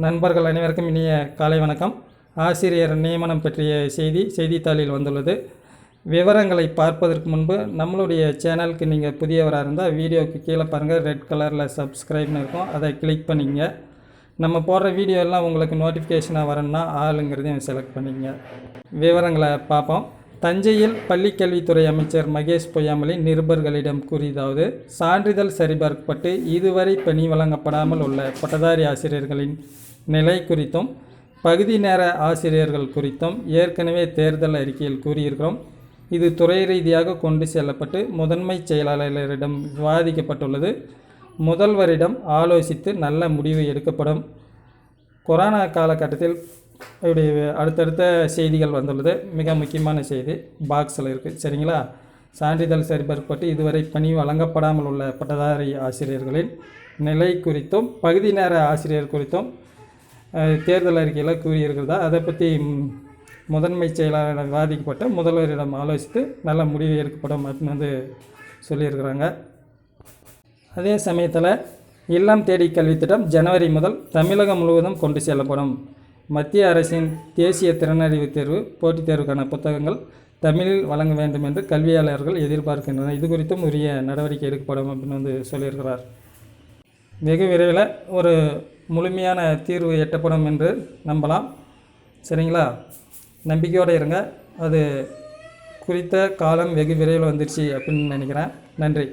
நண்பர்கள் அனைவருக்கும் இனிய காலை வணக்கம். ஆசிரியர் நியமனம் பற்றிய செய்தித்தாளில் வந்துள்ளது. விவரங்களை பார்ப்பதற்கு முன்பு நம்மளுடைய சேனலுக்கு நீங்கள் புதியவராக இருந்தால் வீடியோவுக்கு கீழே பாருங்கள், ரெட் கலரில் சப்ஸ்கிரைப்னு இருக்கும், அதை கிளிக் பண்ணிங்க. நம்ம போடுற வீடியோ எல்லாம் உங்களுக்கு நோட்டிஃபிகேஷனாக வரணும்னா ஆளுங்கிறதையும் செலக்ட் பண்ணிங்க. விவரங்களை பார்ப்போம். தஞ்சையில் பள்ளிக்கல்வித்துறை அமைச்சர் மகேஷ் பொய்யாமொழி நிருபர்களிடம் கூறியதாவது: சான்றிதழ் சரிபார்க்கப்பட்டு இதுவரை பணி வழங்கப்படாமல் உள்ள பட்டதாரி ஆசிரியர்களின் நிலை குறித்தும் பகுதி நேர ஆசிரியர்கள் குறித்தும் ஏற்கனவே தேர்தல் அறிக்கையில் கூறியிருக்கிறோம். இது துறை ரீதியாக கொண்டு செல்லப்பட்டு முதன்மை செயலாளரிடம் விவாதிக்கப்பட்டுள்ளது. முதல்வரிடம் ஆலோசித்து நல்ல முடிவு எடுக்கப்படும். கொரோனா காலகட்டத்தில் இப்படி அடுத்தடுத்த செய்திகள் வந்துள்ளது. மிக முக்கியமான செய்தி பாக்ஸில் இருக்குது, சரிங்களா? சான்றிதழ் சரிபார்க்கப்பட்டு இதுவரை பணி வழங்கப்படாமல் உள்ள பட்டதாரி ஆசிரியர்களின் நிலை குறித்தும் பகுதி நேர ஆசிரியர் குறித்தும் தேர்தல் அறிக்கையில் கூறியிருக்கிறதா, அதை பற்றி முதன்மை செயலாளரிடம் விவாதிக்கப்பட்டு முதல்வரிடம் ஆலோசித்து நல்ல முடிவு எடுக்கப்படும் அப்படின்னு சொல்லியிருக்கிறாங்க. அதே சமயத்தில் இல்லம் தேடி கல்வித்திட்டம் ஜனவரி முதல் தமிழகம் முழுவதும் கொண்டு செல்லப்படும். மத்திய அரசின் தேசிய திறனறிவு தேர்வு போட்டித் தேர்வுக்கான புத்தகங்கள் தமிழில் வழங்க வேண்டும் என்று கல்வியாளர்கள் எதிர்பார்க்கின்றனர். இது குறித்தும் உரிய நடவடிக்கை எடுக்கப்படும் அப்படின்னு சொல்லியிருக்கிறார். வெகு விரைவில் ஒரு முழுமையான தீர்வு எட்டப்படும் என்று நம்பலாம், சரிங்களா? நம்பிக்கையோடு இருங்க. அது குறித்த காலம் வெகு விரைவில் வந்துருச்சு அப்படின்னு நினைக்கிறேன். நன்றி.